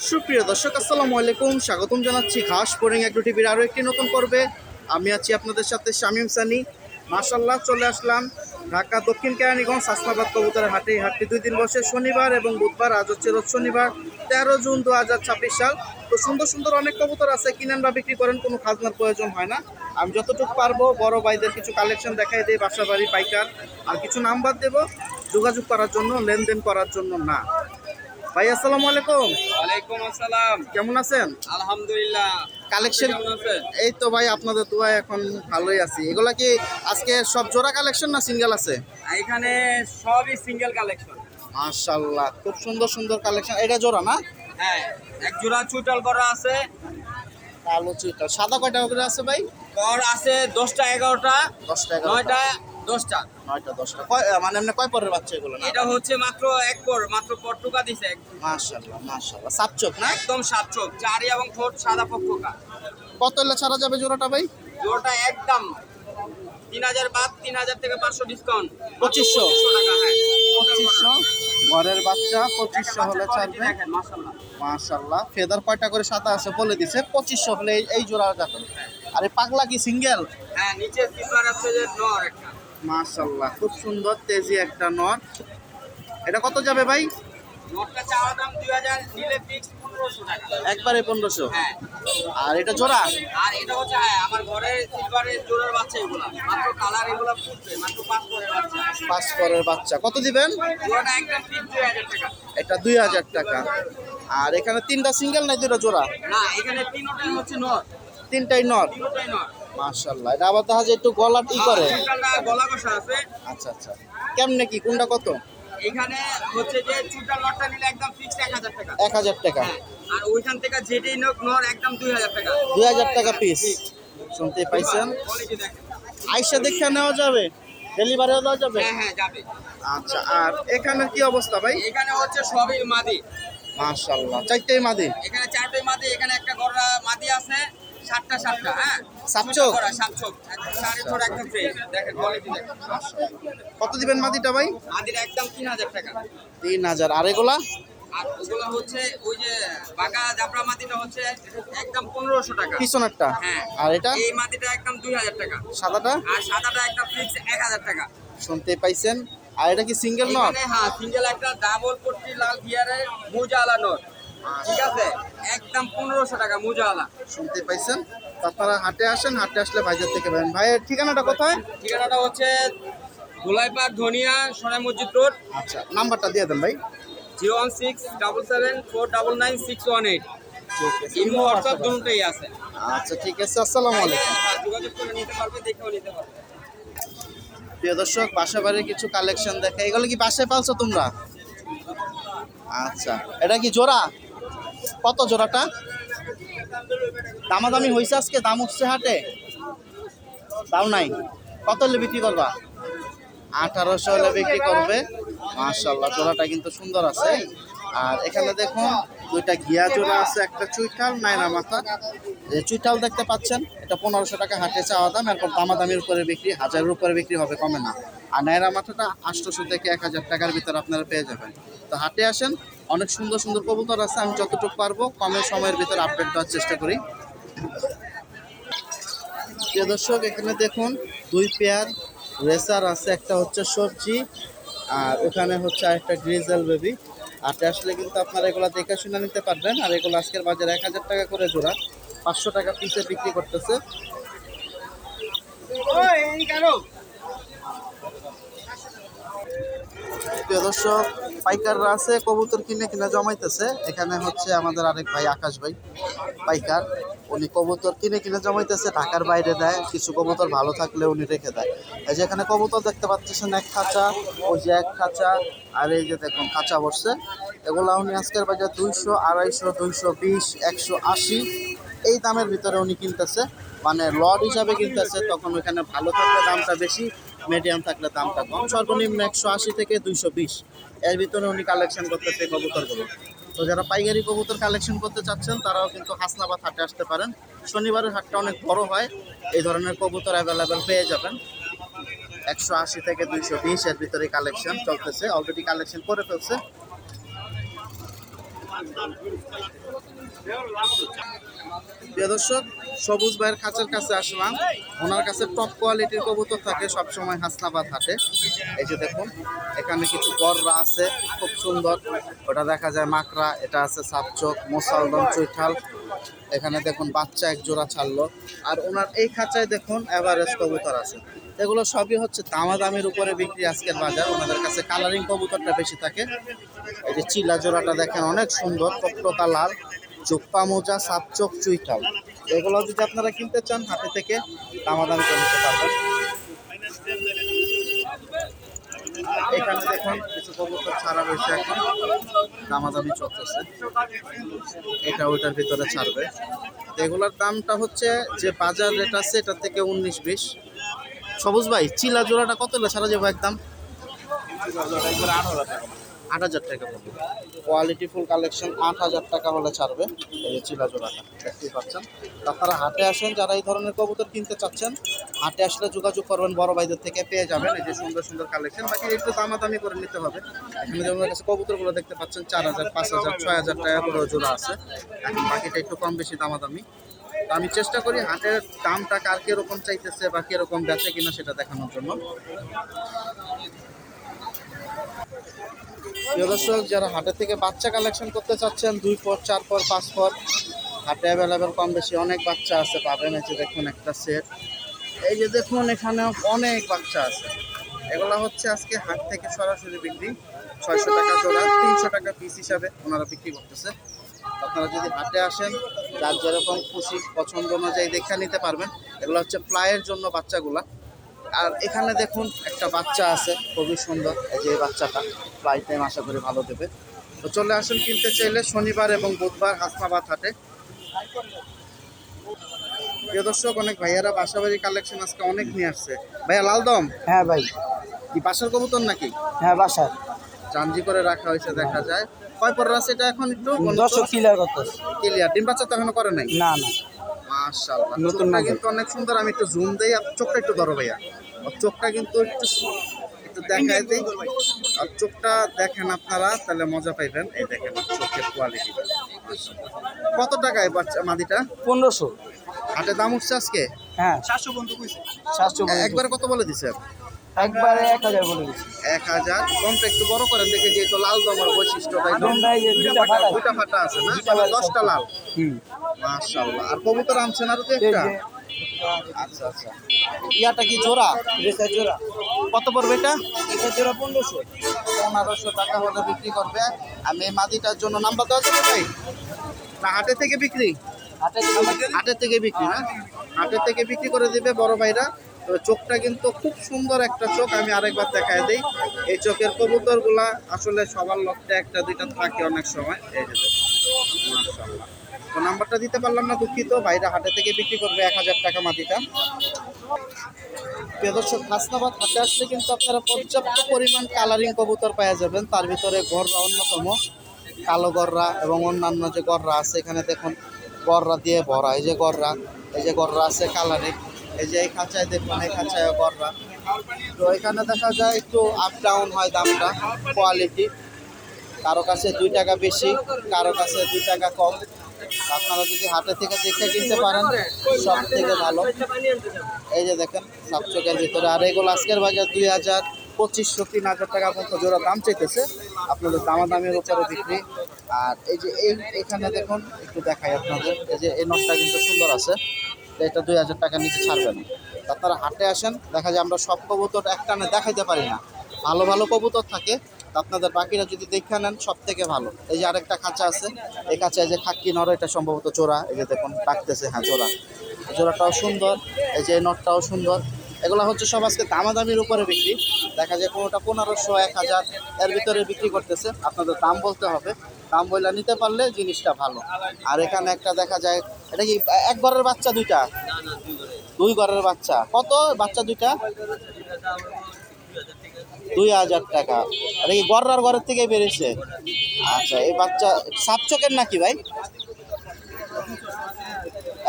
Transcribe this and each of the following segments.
সুপ্রিয় দর্শক আসসালামু আলাইকুম, স্বাগতম জানাচ্ছি ঘাস পোরিং এগ্রো টিভির আরও একটি নতুন পর্বে। আমি আছি আপনাদের সাথে শামীম সানি। মাশাল্লাহ, চলে আসলাম ঢাকা দক্ষিণ কেরানীগঞ্জ হাসনাবাদ কবুতরের হাটে। এই হাটটি 2 দিন বসে, শনিবার এবং বুধবার। আজ হচ্ছে রোজ শনিবার, 13 জুন 2026 সাল। তো সুন্দর সুন্দর অনেক কবুতর আছে, কিনেন বা বিক্রি করেন, কোনো খাজনার প্রয়োজন হয় না। আমি যতটুকু পারবো বড় ভাইদের কিছু কালেকশন দেখাই দিই, বাসা বাড়ি পাইকার, আর কিছু নাম্বার দেবো যোগাযোগ করার জন্য, লেনদেন করার জন্য না। ভাই আসসালামু আলাইকুম। ওয়ালাইকুম আসসালাম। কেমন আছেন? আলহামদুলিল্লাহ। কালেকশন কেমন আছেন? এই তো ভাই, আপনাদের দোয়ায় এখন ভালোই আছি। এগুলা কি আজকে সব জোড়া কালেকশন না সিঙ্গেল আছে? এখানে সবই সিঙ্গেল কালেকশন। মাশাআল্লাহ, খুব সুন্দর সুন্দর কালেকশন। এটা জোড়া না? হ্যাঁ, এক জোড়া চুইটাল করা আছে। কালো চুইটা সাদা কয়টা করে আছে ভাই? কর আছে 10টা 11টা 10টা 9টা 10টা 9টা 10টা। মানে এমনি কয় পরের বাচ্চা এগুলো? না, এটা হচ্ছে মাত্র এক পর, মাত্র পট্টুকা দিছে। মাশাআল্লাহ মাশাআল্লাহ, সাপচোক না? একদম সাতচোক, চারি এবং ঠোঁট সাদা পক্ষকা। কত হলে ছাড়া যাবে জোড়াটা ভাই? জোড়াটা একদম 3000 বাদ, 3000 থেকে 500 ডিসকাউন্ট, 2500 টাকা। হ্যাঁ, 2500 ঘরের বাচ্চা 2500 হলে ছাড়বে। দেখেন মাশাআল্লাহ। মাশাআল্লাহ, ফেদার কয়টা করে সাদা আছে বলে দিছে। 2500 হলে এই জোড়া যাবে। আর এই পাগলা কি সিঙ্গেল? হ্যাঁ, নিচে সিলভার আছে যে নর একটা। মাশাআল্লাহ, খুব সুন্দর তেজি একটা নর। এটা কত যাবে ভাই? নটটা চাওয়া দাম 2000, নিলে ফিক্স 1500 টাকা। একবারে 1500। হ্যাঁ, আর এটা জোড়া? আর এটা হচ্ছে হ্যাঁ আমার ঘরে সিলভারের জোড়ার বাচ্চা এগুলা, মাত্র কালার এগুলা ফুটবে, মাত্র 5 পরের বাচ্চা। 5 পরের বাচ্চা। কত দিবেন? জোড়াটা একদম ফিক্স 2000 টাকা। এটা 2000 টাকা। আর এখানে তিনটা সিঙ্গেল না দুটো জোড়া? না, এখানে তিনটাই হচ্ছে নর, তিনটাই নর। তিনটাই নর। মাশাআল্লাহ, এটা আবার দেখা যায় একটু গলা ই করে। চুটালটা গলা কষা আছে। আচ্ছা আচ্ছা, কেমনে কি, কোনটা কত? এখানে হচ্ছে যে চুটাল নটটা নিলে একদম ফিক্স 1000 টাকা। 1000 টাকা। হ্যাঁ, আর ওইখান থেকে যেটাই নোক নর একদম 2000 টাকা। 2000 টাকা পিস। শুনতে পাইছেন? কোয়ালিটি দেখেন। আইসা দেখে নেওয়া যাবে, ডেলিভারিও দেওয়া যাবে? হ্যাঁ হ্যাঁ যাবে। আচ্ছা, আর এখানে কি অবস্থা ভাই? এখানে হচ্ছে সবই মাদি। মাশাআল্লাহ, চারটেই মাদি। এখানে 4টাই মাদি, এখানে একটা গড়া মাদি আছে, 7টা। হ্যাঁ, সাপচোক? সাপচোক, সাড়ে ছোট একদম ফ্রেশ। দেখেন কোয়ালিটি দেখেন। কত দিবেন মাদিটা ভাই? মাদির একদম 3000 টাকা। 3000। আর এগুলা? আর ওগুলো হচ্ছে ওই যে বাঁকা জাফরা মাদিটা হচ্ছে একদম 1500 টাকা। পিছনেরটা? হ্যাঁ। আর এটা এই মাদিটা একদম 2000 টাকা। সাদাটা? আর সাদাটা একদম ফিক্স 1000 টাকা। শুনতে পাইছেন? আর এটা কি সিঙ্গেল নট? এখানে হ্যাঁ, সিঙ্গেল একটা ডাবল পট্টি লাল গিয়ারের মুজালা নট। ঠিক আছে, একদম 1500 টাকা মুজালা। শুনতে পাইছেন? তো আপনারা হাটে আসেন, হাটে আসলে ভাইজার থেকে পাবেন। ভাইয়ের ঠিকানাটা কোথায়? ঠিকানাটা হচ্ছে গোলাইপাড় ধনিয়া সোনাই মসজিদ রোড। আচ্ছা, নাম্বারটা দিয়ে দেন ভাই। 01677499618। ঠিক আছে, ইমো হোয়াটসঅ্যাপ দুটোই আছে। আচ্ছা ঠিক আছে, আসসালামু আলাইকুম। হ্যাঁ, যোগাযোগ করে নিতে পারবে, দেখেও নিতে পারবে। প্রিয় দর্শক, বাসা বাড়ির কিছু কালেকশন দেখে। এগুলো কি বাসায় পালছো তোমরা? আচ্ছা, এটা কি জোড়া? কত জোড়াটা? দামাদামি হয়েছে আজকে? দাম উঠছে হাটে? দাও নাই? কত হলে বিক্রি করবা? 1800 হলে বিক্রি করবে। মাশাআল্লাহ, জোড়াটা কিন্তু সুন্দর আছে। আর এখানে দেখুন দুইটা ঘিয়া জোড়া আছে, একটা চুইঠাল নাইরা মাথা। যে চুইঠাল দেখতে পাচ্ছেন, এটা 1500 টাকা হাটে চাওয়া দাম। এরপর দামাদামির উপরে বিক্রি, 1000-এর উপরে বিক্রি হবে, কমে না। আর নাইরা মাথাটা 800 থেকে 1000 টাকার ভিতরে আপনারা পেয়ে যাবেন। তো হাটে আসেন, অনেক সুন্দর সুন্দর কবুতর আছে। আমি যতটুকু পারবো কমের সময়ের ভিতরে আপডেট দেওয়ার চেষ্টা করি। প্রিয় দর্শক, এখানে দেখুন 2 পেয়ার রেসার আছে, একটা হচ্ছে সবজি, আর ওখানে হচ্ছে আরেকটা গ্রিজেল বেবি। হাটে আসলে কিন্তু আপনারা এগুলো দেখে শুনে নিতে পারবেন। আর এগুলো আজকের বাজারে 1000 টাকা করে জোড়া, 500 টাকা পিসে বিক্রি করতেছে। প্রিয় দর্শক, পাইকাররা আছে, কবুতর কিনে কিনে জমাইতেছে। এখানে হচ্ছে আমাদের আরেক ভাই আকাশ ভাই পাইকার, উনি কবুতর কিনে কিনে জমাইতেছে, ঢাকার বাইরে দেয়। কিছু কবুতর ভালো থাকলে উনি রেখে দেয়। এই যে এখানে কবুতর দেখতে পাচ্ছেন, এক খাঁচা, ওই যে এক খাঁচা, আর এই যে দেখুন খাঁচা বসছে। এগুলো উনি আজকের বাজার 200, 250, 220, 180 এই দামের ভিতরে উনি কিনতেছে। মানে লট হিসাবে কিনতেছে। তখন ওইখানে ভালো থাকলে দামটা বেশি, মিডিয়াম থাকলে দামটা কম। সর্বনিম্ন 180 থেকে 220 এর ভিতরে উনি কালেকশন করতেছে কবুতরগুলো। তো যারা পাইকারি কবুতর কালেকশন করতে চাচ্ছেন, তারাও কিন্তু হাসনাবাদ হাটে আসতে পারেন। শনিবারের হাটটা অনেক বড় হয়, এই ধরনের কবুতর অ্যাভেলেবেল পেয়ে যাবেন। 180 থেকে 220 এর ভিতরে কালেকশন চলতেছে, অলরেডি কালেকশন করে ফেলছে। প্রিয় দর্শক, সবুজ ভাইয়ের খাঁচার কাছে আসলাম। ওনার কাছে টপ কোয়ালিটির কবুতর থাকে সবসময় হাসনাবাদ হাটে। এই যে দেখুন, এখানে কিছু গররা আছে খুব সুন্দর, ওটা দেখা যায় মাকড়া, এটা আছে সাপচোক, মোসালদম, চৈঠাল। এখানে দেখুন বাচ্চা এক জোড়া ছাড়লো। আর ওনার এই খাঁচায় দেখুন এভারেজ কবুতর আছে। এগুলো সবই হচ্ছে দামাদামির উপরে বিক্রি আজকের বাজার। ওনাদের কাছে কালারিং কবুতরটা বেশি থাকে। এই যে চিলা জোড়াটা দেখেন অনেক সুন্দর, টকটকা লাল, চোপ্পা মোজা, সাপচোক, চুইঠাল। এগুলো যদি আপনারা কিনতে চান হাটে থেকে দামাদামি করে নিতে পারবেন। এখানে দেখুন কিছু কবুতর ছাড়া রয়েছে, এখন দামাদামি চলতেছে। এটা ওইটার ভিতরে ছাড়বে। এগুলোর দামটা হচ্ছে যে বাজার রেট আছে এটার থেকে 19-20। সবুজ ভাই, চিলা জোড়াটা কত হলে ছাড়া যাবো একদম? 8,000 টাকা পড়বে। কোয়ালিটি ফুল কালেকশন 8,000 টাকা হলে ছাড়বে এই যে চিলা জোড়াটা, দেখতেই পাচ্ছেন। আপনারা হাটে আসেন যারা এই ধরনের কবুতর কিনতে চাচ্ছেন, হাটে আসলে যোগাযোগ করবেন, বড় ভাইদের থেকে পেয়ে যাবেন এই যে সুন্দর সুন্দর কালেকশন। বাকি একটু দামাদামি করে নিতে হবে। এখানে যেমন কাছে কবুতরগুলো দেখতে পাচ্ছেন 4,000, 5,000, 6,000 টাকা করে জোড়া আছে। এখন বাকিটা একটু কম বেশি দামাদামি। তো আমি চেষ্টা করি হাটের দামটা কার কিরকম চাইতেছে বা কিরকম বেচে কিনা সেটা দেখানোর জন্য। প্রিয় দর্শক, যারা হাটে থেকে বাচ্চা কালেকশন করতে চাচ্ছেন 2 পর, 4 পর, 5 পর, হাটে অ্যাভেলেবেল কম বেশি অনেক বাচ্চা আছে, পাবেন। এই যে দেখুন একটা সেট, এই যে দেখুন এখানেও অনেক বাচ্চা আছে। এগুলা হচ্ছে আজকে হাট থেকে সরাসরি বিক্রি, 600 টাকা জোড়া, 300 টাকা পিস হিসাবে ওনারা বিক্রি করতেছে। আপনারা যদি হাটে আসেন, যার যেরকম খুশি পছন্দ অনুযায়ী দেখে নিতে পারবেন। এগুলো হচ্ছে ফ্লাইয়ের জন্য বাচ্চাগুলা। আর এখানে দেখুন একটা বাচ্চা আছে খুবই সুন্দর, এই যে এই বাচ্চাটা ফ্লাই টাইম আশা করি ভালো দেবে। তো চলে আসুন কিনতে চাইলে শনিবার এবং বুধবার হাসনাবাদ হাটে। প্রিয় দর্শক, অনেক ভাইয়ারা বাসাবাড়ি কালেকশন আজকে অনেক নিয়ে আসছে। ভাইয়া লালদম? হ্যাঁ ভাই, কি বাসার কবুতর নাকি? হ্যাঁ বাসার চাঞ্জি করে রাখা হয়েছে দেখা যায়। কয় পর আছে এটা এখন একটু দর্শক ক্লিয়ার করতেছে। ক্লিয়ার। ডিম বাচ্চা তো এখনো করে নাই? না না, মাশাআল্লাহ, নতুন চোখটা নতুন। কিন্তু অনেক সুন্দর। আমি একটু জুম দেই, আর চোখটা একটু ধরো ভাইয়া। আর চোখটা কিন্তু একটু একটু দেখায় দিই। আর চোখটা দেখেন আপনারা তাহলে মজা পাইবেন। এই দেখেন চোখের কোয়ালিটি। কত টাকায় বাচ্চা মাদিটা? 1500। হাটে দাম উঠছে আজকে? হ্যাঁ 700 বন্ধু কইছে। 700 একবারে কত বলে দিছে? একবারে 1000 বলে দিছি। 1000। কমটা একটু বড় করেন দেখে, যেহেতু লাল দমের বৈশিষ্ট্যটা আমরা এই যে দুইটা ফাটা আছে না, দুইটা তবে ফাটা। 10টা লাল। হুম, মাশাআল্লাহ। আর কবুতর আনছেন আরো তো এই একটা? যে আচ্ছা আচ্ছা। ইয়াটা কি জোড়া? রেসা জোড়া, কত পড়বে এটা? রেসা জোড়া 1500। 1500 টাকা হলে বিক্রি করবে। আমি এই মাদিটার জন্য নাম্বার দেওয়া যাবে ভাই? না হাটে থেকে বিক্রি? হাটের থেকে বিক্রি না, হাটের থেকে বিক্রি করে দিবে বড় ভাইরা। তবে চোখটা কিন্তু খুব সুন্দর একটা চোখ। আমি আরেকবার দেখায় দিই। এই চোখের কবুতরগুলা আসলে সবার লক্ষ্যে একটা দুইটা থাকে অনেক সময়। এই যে মাশাআল্লাহ। তো নাম্বারটা দিতে পারলাম না, দুঃখিত। ভাইরা হাটে থেকে বিক্রি করবে 1000 টাকা মাটিটা। প্রিয় দর্শক, হাসনাবাদ হাটে আসলে কিন্তু আপনারা পর্যাপ্ত পরিমাণ কালারিং কবুতর পাওয়া যাবেন। তার ভিতরে গররা অন্যতম, কালো গররা এবং অন্যান্য যে গররা আছে। এখানে দেখুন গররা দিয়ে ভরা। এই যে গররা, এই যে গররা আছে কালারিং। এই যে এই খাঁচায় দেখুন, এই খাঁচায় গররা। তো এখানে দেখা যায় একটু আপ ডাউন হয় দামটা, কোয়ালিটি। কারো কাছে 2 টাকা বেশি, কারো কাছে 2 টাকা কম। আপনারা যদি হাটে থেকে দেখে কিনতে পারেন সব থেকে ভালো। এই যে দেখেন সাপচোকের ভিতরে। আর এগুলো আজকের বাজার 2000, 2500, 3000 টাকা পর্যন্ত জোড়া দাম চাইতেছে। আপনাদের দামাদামের উপরে বিক্রি। আর এই যে এখানে দেখুন, একটু দেখাই আপনাদের। এই যে এই নটটা কিন্তু সুন্দর আছে, এটা 2000 টাকার নিচে ছাড়বেন। আপনারা হাটে আসেন, দেখা যায় আমরা সব কবুতর একটানে দেখাইতে পারি না, ভালো ভালো কবুতর থাকে। আপনাদের বাকিরা যদি দেখে নেন সব থেকে ভালো। এই যে আরেকটা খাঁচা আছে, এই খাঁচায় যে খাক্কি নর, এটা সম্ভবত জোড়া। এই যে দেখুন ডাকতেছে, হ্যাঁ জোড়া। জোড়াটাও সুন্দর, এই যে নটটাও সুন্দর। এগুলো হচ্ছে সব আজকে দামাদামির উপরে বিক্রি। দেখা যায় কোনোটা 1500, 1000 এর ভিতরে বিক্রি করতেছে। আপনাদের দাম বলতে হবে, দাম বইলা নিতে পারলে জিনিসটা ভালো। আর এখানে একটা দেখা যায়, এটা কি এক ঘরের বাচ্চা দুইটা? 2 ঘরের বাচ্চা। কত বাচ্চা দুইটা? 2000 টাকা। এটা কি গররার ঘরের থেকে বেরিয়েছে? আচ্ছা, এই বাচ্চা সাপচোকের নাকি ভাই?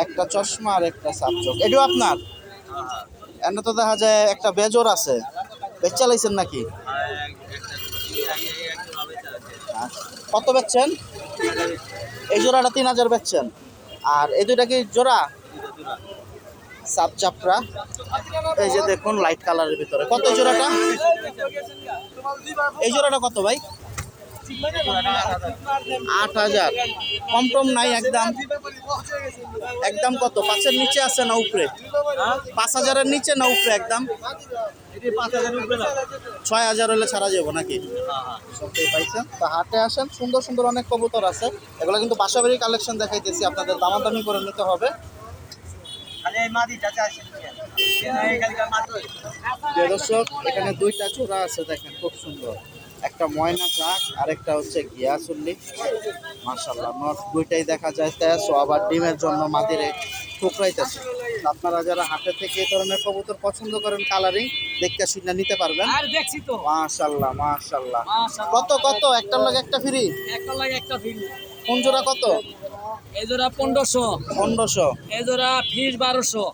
একটা চশমা আর একটা সাপচোক, এটাও আপনার? এনে তো দেখা যায় একটা বেজর আছে, বেচা লাইছেন নাকি? আচ্ছা। কত বেচছেন? এই জোড়াটা 3000 বেচছেন। আর এই দুইটা কি জোড়া? সাপ চাপড়া। এই যে দেখুন লাইট কালারের ভিতরে। কত এই জোড়াটা? এই জোড়াটা কত ভাই? 8000। কম টম নাই একদম? একদম কত? 5-এর নিচে আছে না উপরে? 5000-এর নিচে না উপরে একদম? 6000 হলে ছাড়া যাবো নাকি? সত্যি পাইছেন। তা হাটে আসেন, সুন্দর সুন্দর অনেক কবুতর আছে। এগুলো কিন্তু বাসাবাড়ির কালেকশন দেখাইতেছি, আপনাদের দামাদামি করে নিতে হবে। প্রিয় দর্শক, এখানে দুইটা চূড়া আছে দেখেন, খুব সুন্দর। একটা ময়না চাক আর একটা হচ্ছে গিয়াসুল্লি। মাশাআল্লাহ, নট দুইটাই দেখা যায় তেজ, আবার ডিমের জন্য মাদিরে ঠুকরাইতেছে। আপনারা যারা হাটে থেকে এই ধরনের কবুতর পছন্দ করেন, কালারিং দেখতে শুনে নিতে পারবেন। আর দেখছি তো মাশাআল্লাহ মাশাআল্লাহ। কত কত? একটার লাগে একটা ফ্রি? একটা লাগে একটা ফ্রি। কোন জোড়া কত? এই জোড়া 1500, 1500। এই জোড়া ফিস 1200,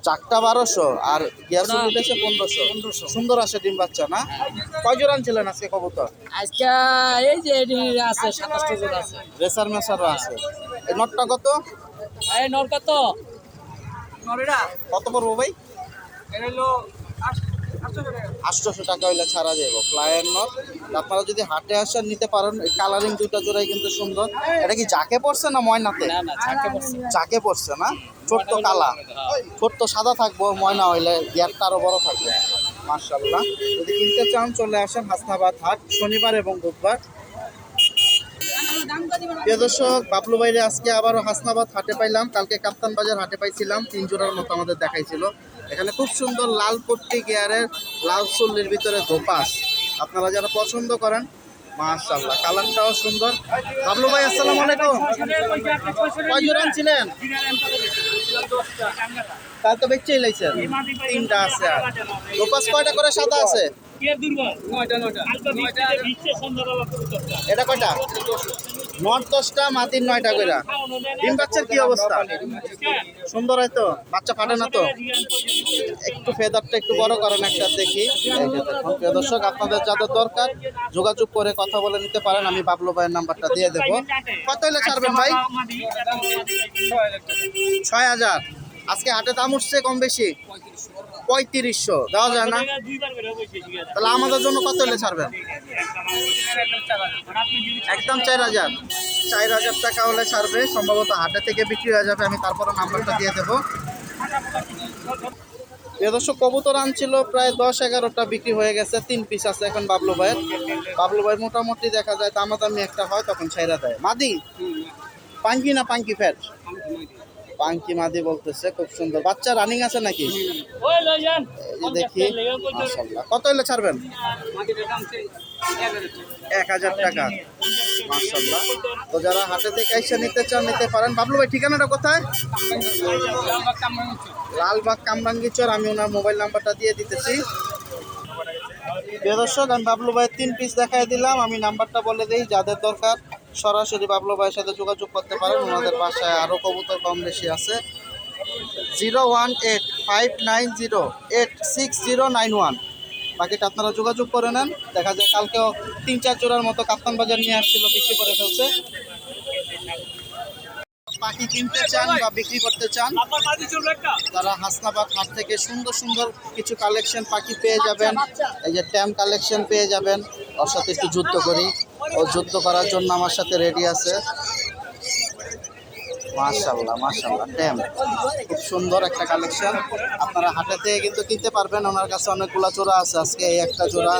চারটা 1200 আর গিয়াসুল্লি উঠেছে 1500। সুন্দর আছে ডিম বাচ্চা না? কয় জোড়া আনছিলেন আজকে কবুতর? আজকে এই যে এটি আছে 27টা জোড়া আছে। রেসার মেসারও আছে। এই নটটা কত? এই নর কত? নরেরা কত পড়বো ভাই? এটা হলো 800 টাকা হইলে ছাড়া যাবো। Flyer not. আপনারা যদি হাটে আসেন নিতে পারেন। এই কালারিং দুইটা জোড়াই কিন্তু সুন্দর। এটা কি জাকে পড়ছে না ময়নাতে? না না ছাকে পড়ছে। জাকে পড়ছে না? ছোট্ট কালা, ছোট্ট সাদা থাকবো, ময়না হইলে গিয়ারটা আরো বড় থাকবে। মাশাআল্লাহ। যদি কিনতে চান চলে আসেন হাসনাবাদ হাট, শনিবার এবং বুধবার। প্রিয় দর্শক, বাবলু বাইরে আজকে আবারও হাসনাবাদ হাটে পাইলাম। কালকে কাপ্তান বাজার হাটে পাইছিলাম, 3 জোড়ার মতো আমাদের দেখাইছিল। এখানে খুব সুন্দর লাল পট্টি গিয়ারের লাল চুল্লির ভিতরে ধোপাস আপনারা যারা পছন্দ করেন, মাশাআল্লাহ কালারটাও সুন্দর। বাবলু ভাই আসসালামু আলাইকুম। কয় জোড়া আনছিলেন? তাহলে তো বেচেই লাইছেন। 3টা আছে। আর ধোপাস কয়টা করে সাদা আছে? এটা কয়টা? 9-10টা, মাটির 9টা করে। ডিম বাচ্চার কি অবস্থা? সুন্দর হয় তো? বাচ্চা ফাটে না তো? একটু ফেদারটা একটু বড় করেন একটা দেখি। এই যে দেখুন প্রিয় দর্শক, আপনাদের যাদের দরকার যোগাযোগ করে কথা বলে নিতে পারেন। আমি বাবলু ভাইয়ের নাম্বারটা দিয়ে দেবো। কত হলে ছাড়বেন ভাই? 6000। আজকে হাটে দাম উঠছে কম বেশি? 3500 দেওয়া যায় না? তাহলে আমাদের জন্য কত হলে ছাড়বেন? একদম 4000। 4000 টাকা হলে ছাড়বে। সম্ভবত হাটে থেকে বিক্রি হয়ে যাবে। আমি তারপরে নাম্বারটা দিয়ে দেবো। প্রিয় দর্শক, কবুতর আনছিল প্রায় 10-11টা, বিক্রি হয়ে গেছে। 3 পিস আছে এখন বাবলু ভাইয়ের। বাবলু ভাই মোটামুটি দেখা যায় দামাদামি একটা হয়, তখন ছাইরা দেয়। মাদি পাঙ্কি না পাঙ্কি ফ্যাট? পাঙ্কি মাদি বলতেছে। খুব সুন্দর বাচ্চা রানিং আছে নাকি? এই যে দেখি। মাশাআল্লাহ। কত হলে ছাড়বেন? 1000 টাকা। মাশাআল্লাহ। তো যারা হাটে থেকে এসে নিতে চান নিতে পারেন। বাবলু ভাই ঠিকানাটা কোথায়? লালবাগ কামরাঙ্গীচর। আমি ওনার মোবাইল নাম্বারটা দিয়ে দিতেছি। প্রিয় দর্শক, আমি বাবলু ভাইয়ের 3 পিস দেখাই দিলাম। আমি নাম্বারটা বলে দিই, যাদের দরকার সরাসরি বাবলু ভাইয়ের সাথে যোগাযোগ করতে পারেন। ওনাদের বাসায় আরও কবুতর কম বেশি আছে। 018-590-86091। বাকিটা আপনারা যোগাযোগ করে নেন। দেখা যায় কালকেও 3-4 জোড়ার মতো কাপ্তান বাজার নিয়ে আসছিল, বিক্রি করে ফেলছে। পাখি কিনতে চান বা বিক্রি করতে চান, তারা হাসনাবাদ হাট থেকে সুন্দর সুন্দর কিছু কালেকশন পাখি পেয়ে যাবেন। এই যে ট্যাম কালেকশন পেয়ে যাবেন। ওর সাথে একটু যুদ্ধ করি, ও যুদ্ধ করার জন্য আমার সাথে রেডি আছে। মাশাআল্লাহ মাশাআল্লাহ, ট্যাম খুব সুন্দর একটা কালেকশন। আপনারা হাটে থেকে কিন্তু কিনতে পারবেন। ওনার কাছে অনেকগুলা জোড়া আছে। আজকে এই একটা জোড়া,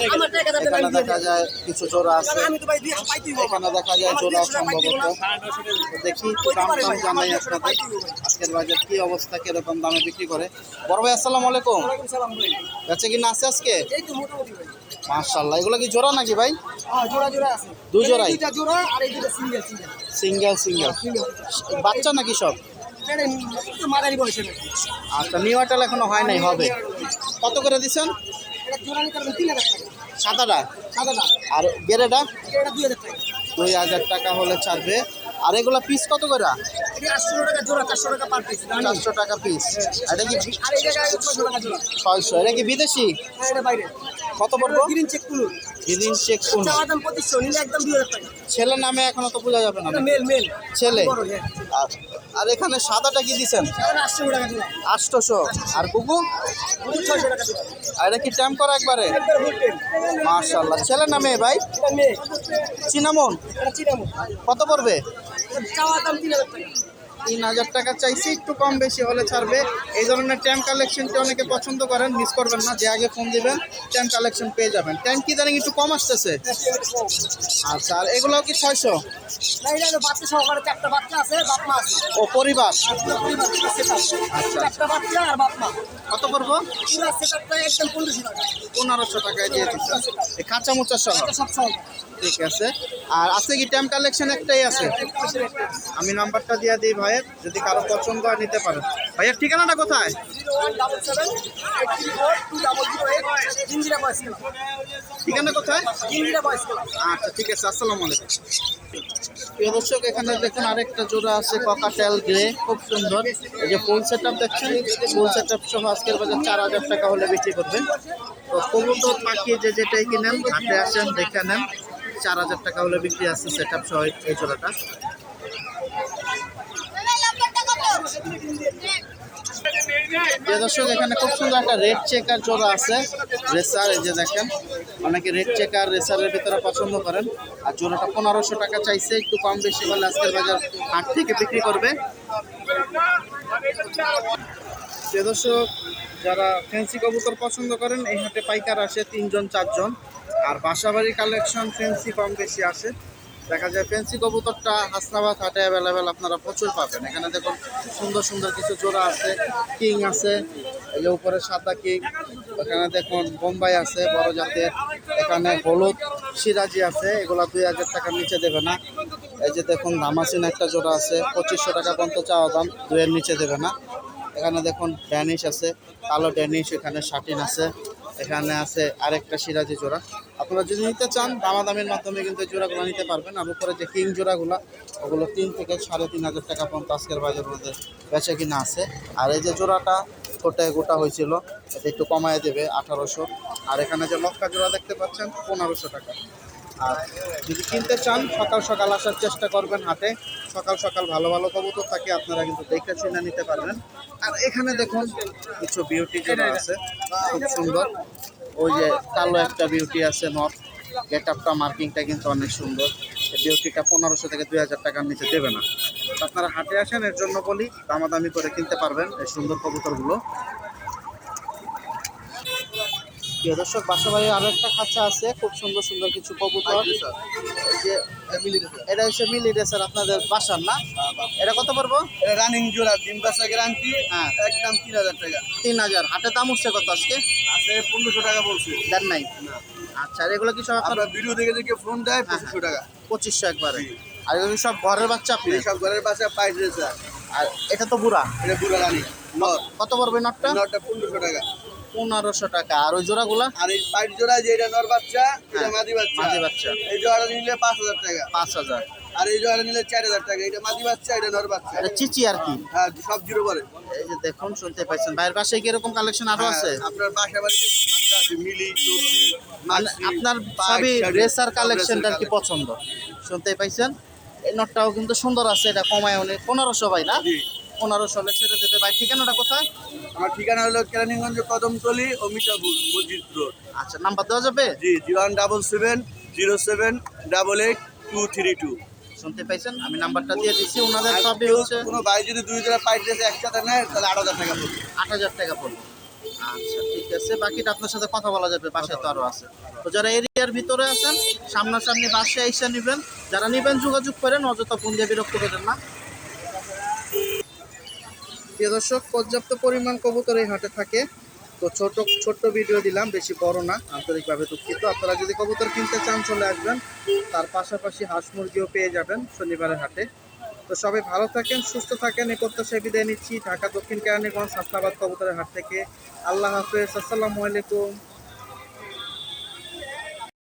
এখানে দেখা যায় কিছু জোড়া আছে, এখানে দেখা যায় জোড়া সম্ভবত। দেখি দাম টাম জানাই আপনাদের, আজকের বাজার কি অবস্থা, কিরকম দামে বিক্রি করে। বড় ভাই আসসালামু আলাইকুম। বেচে কিনা আছে আজকে? মাশাআল্লাহ। এগুলো কি জোড়া নাকি ভাই? দুই জোড়াই? সিঙ্গেল সিঙ্গেল বাচ্চা নাকি সব? আচ্ছা, নিউটাল এখনো হয় নাই, হবে। কত করে দিচ্ছেন? সাদাটা আর গেরেটা 2000 টাকা হলে ছাড়বে। আর এগুলা পিস কত করে? 400 টাকা পিস। এটা কি 600? এটা কি বিদেশি? কত পড়বো? গ্রিন চেক কুলুর গ্রিন চেক কোন চাওয়া দাম 2500 নিলে একদম 2000 টাকা। ছেলের নামে এখনো তো বোঝা যাবে না এটা নাকি? মেল মেল ছেলে। বড় হ্যাঁ। আর এখানে সাদাটা কি দিছেন? সারা 800 টাকা দিলাম। 800। আর কুকু? কুকুর 600 টাকা দিলাম। আর এটা কি ট্যাম্প করা একবারে? একবার হোটেল। মাশাআল্লাহ। ছেলের নামে ভাই? এটা মেয়ে। চিনামন এটা চিনামো। কত পড়বে? চাওয়া দাম 3000 টাকা। 3000 টাকা চাইছি, একটু কম বেশি হলে ছাড়বে। এই ধরনের ট্যাম্প কালেকশনটি অনেকে পছন্দ করেন, মিস করবেন না। যে আগে ফোন দিবেন ট্যাম্প কালেকশন পেয়ে যাবেন। ট্যাম্প কি জানেন একটু কম আসতেছে? আচ্ছা, আর এগুলোও কি 600? না এটা হলো বাচ্চা সহকারে 4টা বাচ্চা আছে, বাপ মা আছে। ও পরিবার। আর পুরো পরিবার সেটআপ। আচ্ছা। 4টা বাচ্চা আর বাপ মা। কত পড়বো? পুরো সেটআপটা একদম 1500 টাকা। 1500 টাকায় দিয়ে দিচ্ছে। এই কাঁচা মোচা সহ। এটা সব সহ। ঠিক আছে। আর আছে কি ট্যাম্প কালেকশন? একটাই আছে। আমি নাম্বারটা দিয়ে দিই ভাইয়ের, যদি কারো পছন্দ হয় নিতে পারেন। ভাইয়ের ঠিকানাটা কোথায়? 017783208 জিঞ্জিরা বয়স ক্লাব। ঠিকানা কোথায়? জিঞ্জিরা বয়স ক্লাব। আচ্ছা ঠিক আছে, আসসালামু আলাইকুম। প্রিয় দর্শক, এখানে দেখুন আরেকটা জোড়া আছে ককাটেল গ্রে, খুব সুন্দর। এই যে ফুল সেট আপ দেখছেন, ফুল সেট আপ সহ আজকের বাজার 4000 টাকা হলে বিক্রি করবেন। তো কবুতর পাখি যে যেটাই কিনেন হাটে আসেন দেখে নেন, 4000 টাকা হলে বিক্রি আছে সেট আপ সহ এই জোড়াটা। প্রিয় দর্শক, এখানে খুব সুন্দর একটা রেড চেকার জোড়া আছে রেসার। এই যে দেখেন, অনেকে রেড চেকার রেসারের ভিতরে পছন্দ করেন। আর জোড়াটা 1500 টাকা চাইছে, একটু কম বেশি হলে আজকের বাজার হাট থেকে বিক্রি করবে। প্রিয় দর্শক, যারা ফ্যান্সি কবুতর পছন্দ করেন এই হাটে পাইকার আসে 3 জন 4 জন। আর বাসাবাড়ি কালেকশন ফ্যান্সি কম বেশি আসে। দেখা যায় ফ্যান্সি কবুতরটা হাসনাবাদ হাটে অ্যাভেলেবেল আপনারা প্রচুর পাবেন। এখানে দেখুন সুন্দর সুন্দর কিছু জোড়া আছে, কিং আছে, এই যে উপরে সাদা কিং। এখানে দেখুন বোম্বাই আছে বড় জাতের, এখানে হলুদ সিরাজি আছে, এগুলা 2000 টাকার নিচে দেবে না। এই যে দেখুন ধামাসিন একটা জোড়া আছে, 2500 টাকা পর্যন্ত চাওয়া দাম, 2-এর নিচে দেবে না। এখানে দেখুন ড্যানিশ আছে, কালো ড্যানিশ, এখানে শাটিন আছে, এখানে আছে আরেকটা সিরাজি জোড়া। আপনারা যদি নিতে চান দামাদামির মাধ্যমে কিন্তু এই জোড়াগুলো নিতে পারবেন। আর উপরে যে কিং জোড়াগুলো ওগুলো 3 থেকে 3500 টাকা পর্যন্ত আজকের বাজার মধ্যে বেচা কিনা আছে। আর এই যে জোড়াটা গোটায় গোটা হয়েছিল, এটা একটু কমায় দেবে 1800। আর এখানে যে লক্কা জোড়া দেখতে পাচ্ছেন 1500 টাকা। আর যদি কিনতে চান সকাল সকাল আসার চেষ্টা করবেন হাটে, সকাল সকাল ভালো ভালো কবুতর থাকে, আপনারা কিন্তু দেখে শুনে নিতে পারবেন। আর এখানে দেখুন কিছু বিউটি জোড়া আছে খুব সুন্দর। ওই যে কালো একটা বিউটি আছে নট, গেট আপটা মার্কিংটা কিন্তু অনেক সুন্দর। এই বিউটিটা 1500 থেকে 2000 টাকার নিচে দেবে না। তো আপনারা হাটে আসেন, এর জন্য বলি দামাদামি করে কিনতে পারবেন এই সুন্দর কবুতরগুলো। প্রিয় দর্শক, বাসাবাড়ির আরো একটা খাঁচা আছে, খুব সুন্দর সুন্দর কিছু কবুতর। এই যে এটা হচ্ছে মিলি রেসার, আপনাদের বাসার না? এটা কত পড়বো? রানিং জোড়া ডিম বাসা গ্যারান্টি, হ্যাঁ একদম 3000 টাকা। 3000। হাটে দাম উঠছে কত আজকে? আছে 1500 টাকা বলছে। দেন নাই? আচ্ছা, আর এগুলো কি সব আপনার? আপনার ভিডিও দেখে দেখে ফোন দেয় 2500 টাকা। 2500 একবারে। আর এগুলো কি সব ঘরের বাচ্চা আপনি? এই সব ঘরের বাসা পাইট রয়েছে। আর এটা তো বুড়া। এটা বুড়া রানিং নর, কত পড়বে নটটা? নরটা 1500 টাকা। 1500 টাকা। আর ওই জোড়াগুলা? আর এই পাইট জোড়া যে এটা নর বাচ্চা, এটা মাদি বাচ্চা। মাঝি বাচ্চা এই জোড়াটা নিলে 5000 টাকা। 5000। আর এই জোড়াটা নিলে 4000 টাকা। এটা মাদি বাচ্চা, এটা নর বাচ্চা। এটা চিচি আর কি। হ্যাঁ, সব জিরো পরে। এই যে দেখুন, শুনতে পাইছেন ভাইয়ের পাশে কি এরকম কালেকশন আরো আছে? আপনার বাসা বাড়িতে বাচ্চা আছে, মিলি, সবজি, মানে মাছি, আপনার পাইট, সবই শাড়ি, রেসার সব কালেকশনটা রেসার কি পছন্দ? শুনতে পাইছেন, এই নটটাও কিন্তু সুন্দর আছে। এটা কমায় অনেক 1500 ভাই না? জি। 1500 হলে ছেড়ে দেবে ভাই। ঠিকানাটা কোথায়? আমার ঠিকানা হলো কেরানীগঞ্জ কদমতলি ও মিঠাপুর মসজিদ রোড। আচ্ছা, নাম্বার দেওয়া যাবে? জি, 01770723232। শুনতে পাইছেন, আমি নাম্বারটা দিয়ে দিচ্ছি। ওনাদের আর সবই কেউ হচ্ছে কোনো ভাই যদি 2 জোড়া পাইট রেখে একসাথে নেয় তাহলে 8000 টাকা পড়বে। 8000 টাকা পড়বে। আচ্ছা ঠিক আছে, বাকিটা আপনার সাথে কথা বলা যাবে, বাসায় তো আরো আছে। তো যারা এরিয়ার ভিতরে আছেন সামনাসামনি বাসায় এসে নেবেন, যারা নেবেন যোগাযোগ করেন, অযথা ফোন দিয়ে বিরক্ত করেন না। প্রিয় দর্শক, পর্যাপ্ত পরিমাণ কবুতর এই হাটে থাকে। তো ছোট্ট ভিডিও দিলাম, বেশি বড় না, আন্তরিকভাবে দুঃখিত। আপনারা যদি কবুতর কিনতে চান চলে আসবেন, তার পাশাপাশি হাঁস মুরগিও পেয়ে যাবেন শনিবারের হাটে। তো সবাই ভালো থাকেন, সুস্থ থাকেন, এই প্রত্যাশায় বিদায় নিচ্ছি ঢাকা দক্ষিণ কেরানীগঞ্জ হাসনাবাদ কবুতরের হাট থেকে। আল্লাহ হাফেজ, আসসালামু আলাইকুম।